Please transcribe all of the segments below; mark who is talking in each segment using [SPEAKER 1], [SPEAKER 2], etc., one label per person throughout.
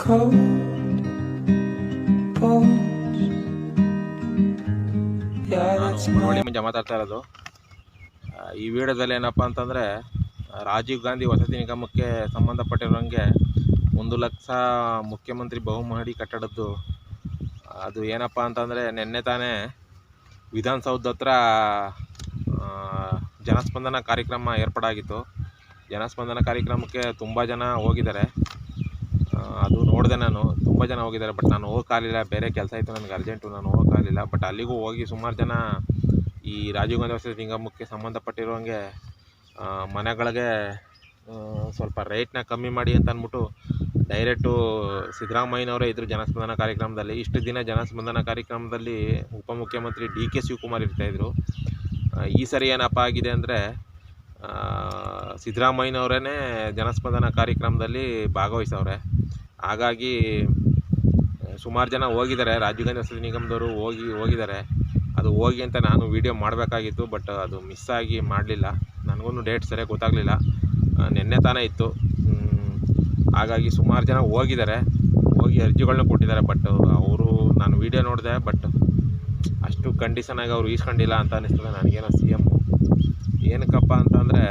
[SPEAKER 1] cold bones. Yeah, that's
[SPEAKER 2] ನಾನು ಮುಂಚೆ ಮಾತಾಡ್ತಾ ಇರೋದು. ಈ ವಿಡಿಯೋದಲ್ಲಿ ಏನಪ್ಪ ಅಂತಂದರೆ, ರಾಜೀವ್ ಗಾಂಧಿ ವಸತಿ ನಿಗಮಕ್ಕೆ ಸಂಬಂಧಪಟ್ಟಿರೋಂಗೆ 1 ಲಕ್ಷ ಮುಖ್ಯಮಂತ್ರಿ ಬಹುಮಹಡಿ ಕಟ್ಟಡದ್ದು ಅದು ಏನಪ್ಪ ಅಂತಂದರೆ, ನಿನ್ನೆ ತಾನೇ ವಿಧಾನಸೌಧ ಹತ್ರ ಜನಸ್ಪಂದನ ಕಾರ್ಯಕ್ರಮ ಏರ್ಪಾಡಾಗಿತ್ತು. ಜನಸ್ಪಂದನ ಕಾರ್ಯಕ್ರಮಕ್ಕೆ ತುಂಬ ಜನ ಹೋಗಿದ್ದಾರೆ. ಅದು ನೋಡಿದೆ, ನಾನು ತುಂಬ ಜನ ಹೋಗಿದ್ದಾರೆ. ಬಟ್ ನಾನು ಹೋಗೋಕ್ಕಾಗಲಿಲ್ಲ, ಬೇರೆ ಕೆಲಸ ಇತ್ತು ನನಗೆ ಅರ್ಜೆಂಟು, ನಾನು ಹೋಗೋಕ್ಕಾಗಲಿಲ್ಲ. ಬಟ್ ಅಲ್ಲಿಗೂ ಹೋಗಿ ಸುಮಾರು ಜನ ಈ ರಾಜೀವ್ ಗಾಂಧಿ ವಸತಿ ನಿಗಮಕ್ಕೆ ಸಂಬಂಧಪಟ್ಟಿರೋಂಗೆ ಮನೆಗಳಿಗೆ ಸ್ವಲ್ಪ ರೇಟ್ನ ಕಮ್ಮಿ ಮಾಡಿ ಅಂತ ಅಂದ್ಬಿಟ್ಟು ಡೈರೆಕ್ಟು ಸಿದ್ದರಾಮಯ್ಯನವರೇ ಇದ್ದರು ಜನಸ್ಪಂದನ ಕಾರ್ಯಕ್ರಮದಲ್ಲಿ. ಇಷ್ಟು ದಿನ ಜನಸ್ಪಂದನ ಕಾರ್ಯಕ್ರಮದಲ್ಲಿ ಉಪಮುಖ್ಯಮಂತ್ರಿ DK ಶಿವಕುಮಾರ್ ಇರ್ತಾಯಿದ್ರು. ಈ ಸರಿ ಏನಪ್ಪ ಆಗಿದೆ ಅಂದರೆ, ಸಿದ್ದರಾಮಯ್ಯನವರೇ ಜನಸ್ಪಂದನ ಕಾರ್ಯಕ್ರಮದಲ್ಲಿ ಭಾಗವಹಿಸವ್ರೆ. ಹಾಗಾಗಿ ಸುಮಾರು ಜನ ಹೋಗಿದ್ದಾರೆ, ರಾಜೀವ್ ಗಾಂಧಿ ವಸತಿ ನಿಗಮದವರು ಹೋಗಿದ್ದಾರೆ. ಅದು ಹೋಗಿ ಅಂತ ನಾನು ವೀಡಿಯೋ ಮಾಡಬೇಕಾಗಿತ್ತು, ಬಟ್ ಅದು ಮಿಸ್ ಆಗಿ ಮಾಡಲಿಲ್ಲ. ನನಗೂ ಡೇಟ್ ಸರಿಯಾಗಿ ಗೊತ್ತಾಗಲಿಲ್ಲ, ನಿನ್ನೆ ತಾನೇ ಇತ್ತು. ಹಾಗಾಗಿ ಸುಮಾರು ಜನ ಹೋಗಿ ಅರ್ಜಿಗಳನ್ನ ಕೊಟ್ಟಿದ್ದಾರೆ. ಬಟ್ ಅವರು, ನಾನು ವೀಡಿಯೋ ನೋಡಿದೆ, ಬಟ್ ಅಷ್ಟು ಕಂಡೀಷನಾಗಿ ಅವರು ಈಸ್ಕೊಂಡಿಲ್ಲ ಅಂತ ಅನ್ನಿಸ್ತದೆ ನನಗೇನೋ. CM ಏನಕ್ಕಪ್ಪ ಅಂತಂದರೆ,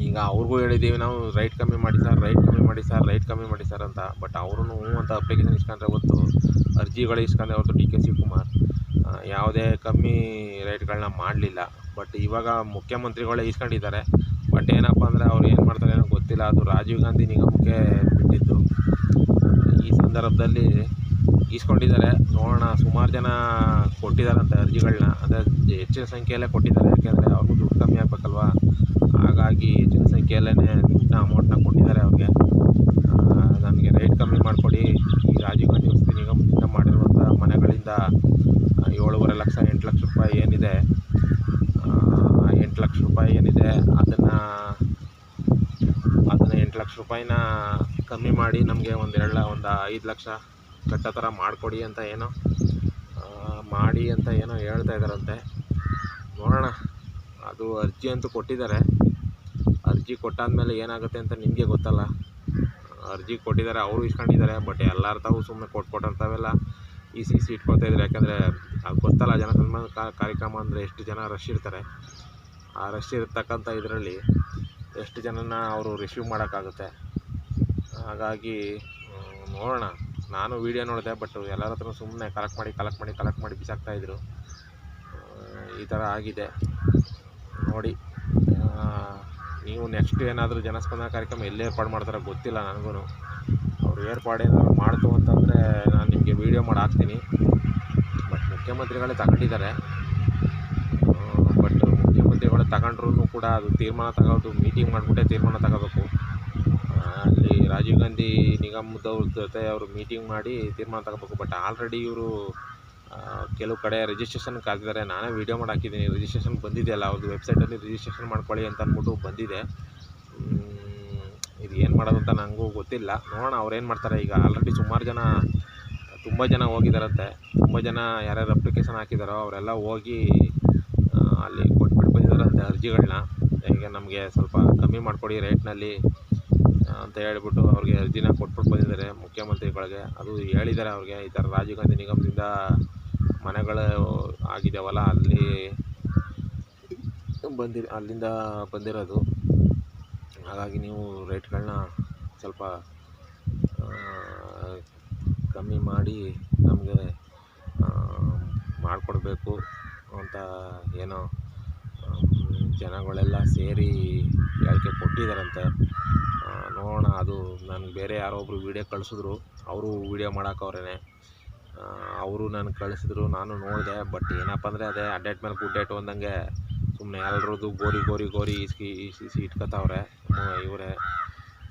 [SPEAKER 2] ಈಗ ಅವ್ರಿಗೂ ಹೇಳಿದ್ದೀವಿ ನಾವು, ರೈಟ್ ಕಮ್ಮಿ ಮಾಡಿ ಸರ್ ಅಂತ. ಬಟ್ ಅವರು ಅಂತ ಅಪ್ಲಿಕೇಶನ್ ಇಸ್ಕೊಂಡ್ರೆ ಹೊತ್ತು, ಅರ್ಜಿಗಳು ಇಸ್ಕೊಂಡ್ರೆ ಹೊತ್ತು DK ಶಿವಕುಮಾರ್ ಯಾವುದೇ ಕಮ್ಮಿ ರೇಟ್ಗಳನ್ನ ಮಾಡಲಿಲ್ಲ. ಬಟ್ ಇವಾಗ ಮುಖ್ಯಮಂತ್ರಿಗಳೇ ಇಸ್ಕೊಂಡಿದ್ದಾರೆ. ಬಟ್ ಏನಪ್ಪ ಅಂದರೆ, ಅವ್ರು ಏನು ಮಾಡ್ತಾರೆ ಏನೋ ಗೊತ್ತಿಲ್ಲ. ಅದು ರಾಜೀವ್ ಗಾಂಧಿ ನಿಗಮಕ್ಕೆ ಬಿಟ್ಟಿದ್ದು. ಈ ಸಂದರ್ಭದಲ್ಲಿ ಈಸ್ಕೊಂಡಿದ್ದಾರೆ. ನೋಡೋಣ, ಸುಮಾರು ಜನ ಕೊಟ್ಟಿದ್ದಾರಂತೆ ಅರ್ಜಿಗಳನ್ನ. ಅದೇ ಹೆಚ್ಚಿನ ಸಂಖ್ಯೆಯಲ್ಲೇ ಕೊಟ್ಟಿದ್ದಾರೆ, ಯಾಕೆಂದರೆ ಅವ್ರಿಗೂ ದುಡ್ಡು ಕಮ್ಮಿ ಆಗಬೇಕಲ್ವ. ಹಾಗಾಗಿ ಹೆಚ್ಚಿನ ಸಂಖ್ಯೆಯಲ್ಲೇ ದುಡ್ಡನ್ನ ಅಮೌಂಟ್ನ ಕೊಟ್ಟಿದ್ದಾರೆ ಅವ್ರಿಗೆ. ನನಗೆ ರೇಟ್ ಕಮ್ಮಿ ಮಾಡಿಕೊಡಿ, ಈ ರಾಜೀವ್ ಗಾಂಧಿ ವಸತಿ ನಿಗಮದಿಂದ ಮಾಡಿರುವಂಥ ಮನೆಗಳಿಂದ 7.5 ಲಕ್ಷ 8 ಲಕ್ಷ ರೂಪಾಯಿ ಏನಿದೆ, 8 ಲಕ್ಷ ರೂಪಾಯಿ ಏನಿದೆ, ಅದನ್ನು 8 ಲಕ್ಷ ರೂಪಾಯಿನ ಕಮ್ಮಿ ಮಾಡಿ ನಮಗೆ ಒಂದು 5 ಲಕ್ಷ ಕಟ್ಟೋ ಥರ ಮಾಡಿಕೊಡಿ ಅಂತ ಏನೋ ಹೇಳ್ತಾ ಇದ್ದಾರಂತೆ. ನೋಡೋಣ. ಅದು ಅರ್ಜಿ ಅಂತೂ ಕೊಟ್ಟಿದ್ದಾರೆ. ಅರ್ಜಿ ಕೊಟ್ಟಾದ್ಮೇಲೆ ಏನಾಗುತ್ತೆ ಅಂತ ನಿಮಗೆ ಗೊತ್ತಲ್ಲ. ಅರ್ಜಿ ಕೊಟ್ಟಿದ್ದಾರೆ, ಅವರು ಇಸ್ಕೊಂಡಿದ್ದಾರೆ. ಬಟ್ ಎಲ್ಲರ ತಾವು ಸುಮ್ಮನೆ ಕೊಟ್ಟಂಥವೆಲ್ಲ EC ಇಟ್ಕೊಳ್ತಾಯಿದ್ದಾರೆ. ಯಾಕಂದರೆ ಅದು ಗೊತ್ತಲ್ಲ, ಜನಸಂಪರ್ಕ ಕಾರ್ಯಕ್ರಮ ಅಂದರೆ ಎಷ್ಟು ಜನ ರಶ್ ಇರ್ತಾರೆ. ಆ ರಶ್ ಇರ್ತಕ್ಕಂಥ ಇದರಲ್ಲಿ ಎಷ್ಟು ಜನನ ಅವರು ರಿಸೀವ್ ಮಾಡೋಕ್ಕಾಗುತ್ತೆ. ಹಾಗಾಗಿ ನೋಡೋಣ. ನಾನು ವೀಡಿಯೋ ನೋಡಿದೆ, ಬಟ್ ಎಲ್ಲರ ಹತ್ರ ಸುಮ್ಮನೆ ಕಲೆಕ್ಟ್ ಮಾಡಿ ಬಿಸಾಕ್ತಾಯಿದ್ರು. ಈ ಥರ ಆಗಿದೆ ನೋಡಿ. ನೀವು ನೆಕ್ಸ್ಟ್ ಏನಾದರೂ ಜನಸ್ಪಂದನ ಕಾರ್ಯಕ್ರಮ ಎಲ್ಲಿ ಏರ್ಪಾಡು ಮಾಡ್ತಾರೋ ಗೊತ್ತಿಲ್ಲ ನನಗೂ. ಅವ್ರು ಏರ್ಪಾಡೇನಾದ್ರು ಮಾಡ್ತು ಅಂತಂದರೆ ನಾನು ನಿಮಗೆ ವೀಡಿಯೋ ಮಾಡಿ ಹಾಕ್ತೀನಿ. ಬಟ್ ಮುಖ್ಯಮಂತ್ರಿಗಳೇ ತಗೊಂಡಿದ್ದಾರೆ. ಬಟ್ ಮುಖ್ಯಮಂತ್ರಿಗಳೇ ತಗೊಂಡ್ರೂ ಕೂಡ ಅದು ತೀರ್ಮಾನ ತಗೋದು, ಮೀಟಿಂಗ್ ಮಾಡಿಬಿಟ್ಟೆ ತೀರ್ಮಾನ ತಗೋಬೇಕು. ಅಲ್ಲಿ ರಾಜೀವ್ ಗಾಂಧಿ ನಿಗಮದವ್ರ ಜೊತೆ ಅವರು ಮೀಟಿಂಗ್ ಮಾಡಿ ತೀರ್ಮಾನ ತಗೋಬೇಕು. ಬಟ್ ಆಲ್ರೆಡಿ ಇವರು ಕೆಲವು ಕಡೆ ರಿಜಿಸ್ಟ್ರೇಷನ್ ಕಾದಿದ್ದಾರೆ. ನಾನೇ ವೀಡಿಯೋ ಮಾಡಿ ಹಾಕಿದ್ದೀನಿ. ರಿಜಿಸ್ಟ್ರೇಷನ್ ಬಂದಿದೆಯಲ್ಲ, ಅವ್ರದ್ದು ವೆಬ್ಸೈಟಲ್ಲಿ ರಿಜಿಸ್ಟ್ರೇಷನ್ ಮಾಡ್ಕೊಳ್ಳಿ ಅಂತ ಅಂದ್ಬಿಟ್ಟು ಬಂದಿದೆ. ಇದು ಏನು ಮಾಡೋದು ಅಂತ ನನಗೂ ಗೊತ್ತಿಲ್ಲ. ನೋಡೋಣ ಅವ್ರೇನು ಮಾಡ್ತಾರೆ. ಈಗ ಆಲ್ರೆಡಿ ತುಂಬ ಜನ ಹೋಗಿದ್ದಾರಂತೆ. ತುಂಬ ಜನ ಯಾರ್ಯಾರು ಅಪ್ಲಿಕೇಶನ್ ಹಾಕಿದಾರೋ ಅವರೆಲ್ಲ ಹೋಗಿ ಅಲ್ಲಿ ಕೊಟ್ಬಿಟ್ಟು ಬಂದಿದ್ದಾರಂತೆ ಅರ್ಜಿಗಳನ್ನ. ಈಗ ನಮಗೆ ಸ್ವಲ್ಪ ಕಮ್ಮಿ ಮಾಡಿಕೊಡಿ ರೇಟ್ನಲ್ಲಿ ಅಂತ ಹೇಳ್ಬಿಟ್ಟು ಅವ್ರಿಗೆ ಅರ್ಜಿನ ಕೊಟ್ಬಿಟ್ಟು ಬಂದಿದ್ದಾರೆ ಮುಖ್ಯಮಂತ್ರಿಗಳಿಗೆ. ಅದು ಹೇಳಿದ್ದಾರೆ ಅವ್ರಿಗೆ, ಈ ಥರ ರಾಜೀವ್ ಗಾಂಧಿ ನಿಗಮದಿಂದ ಮನೆಗಳು ಆಗಿದ್ದಾವಲ್ಲ, ಅಲ್ಲಿಂದ ಬಂದಿರೋದು. ಹಾಗಾಗಿ ನೀವು ರೇಟ್ಗಳನ್ನ ಸ್ವಲ್ಪ ಕಮ್ಮಿ ಮಾಡಿ ನಮಗೆ ಮಾಡಿಕೊಡ್ಬೇಕು ಅಂತ ಏನೋ ಜನಗಳೆಲ್ಲ ಸೇರಿ ಹೇಳಿಕೆ ಕೊಟ್ಟಿದ್ದಾರಂತೆ. ನೋಡೋಣ. ಅದು ನನಗೆ ಬೇರೆ ಯಾರೋ ಒಬ್ಬರು ವೀಡಿಯೋ ಕಳಿಸಿದ್ರು, ಅವರು ವೀಡಿಯೋ ಮಾಡೋಕ್ಕವ್ರೇ. ಅವರು ನನಗೆ ಕಳಿಸಿದ್ರು, ನಾನು ನೋಡಿದೆ. ಬಟ್ ಏನಪ್ಪ ಅಂದರೆ, ಅದೇ ಅಡ್ಡೇಟ್ ಮೇಲೆ ಗುಡ್ಡೇಟು ಅಂದಂಗೆ ಸುಮ್ಮನೆ ಎಲ್ಲರದ್ದು ಗೋರಿ EC ಇಟ್ಕೊತಾವ್ರೆ. ಇವರೇ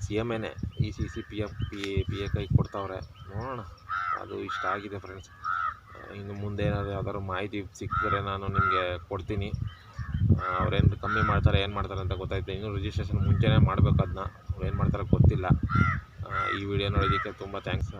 [SPEAKER 2] CMನೇ EC PA ಕೈ ಕೊಡ್ತಾವ್ರೆ. ನೋಡೋಣ. ಅದು ಇಷ್ಟ ಆಗಿದೆ ಫ್ರೆಂಡ್ಸ್. ಇನ್ನು ಮುಂದೆ ಏನಾದರೂ ಯಾವ್ದಾದ್ರು ಮಾಹಿತಿ ಸಿಕ್ಕಿದ್ರೆ ನಾನು ನಿಮಗೆ ಕೊಡ್ತೀನಿ. ಅವ್ರೇನು ಕಮ್ಮಿ ಮಾಡ್ತಾರೆ ಏನು ಮಾಡ್ತಾರೆ ಅಂತ ಗೊತ್ತಾಯ್ತು. ಇನ್ನೂ ರಿಜಿಸ್ಟ್ರೇಷನ್ ಮುಂಚೆನೇ ಮಾಡಬೇಕು. ಅದನ್ನ ಅವ್ರು ಏನು ಮಾಡ್ತಾರೆ ಗೊತ್ತಿಲ್ಲ. ಈ ವಿಡಿಯೋ ನೋಡೋದಕ್ಕೆ ತುಂಬ ಥ್ಯಾಂಕ್ಸ್.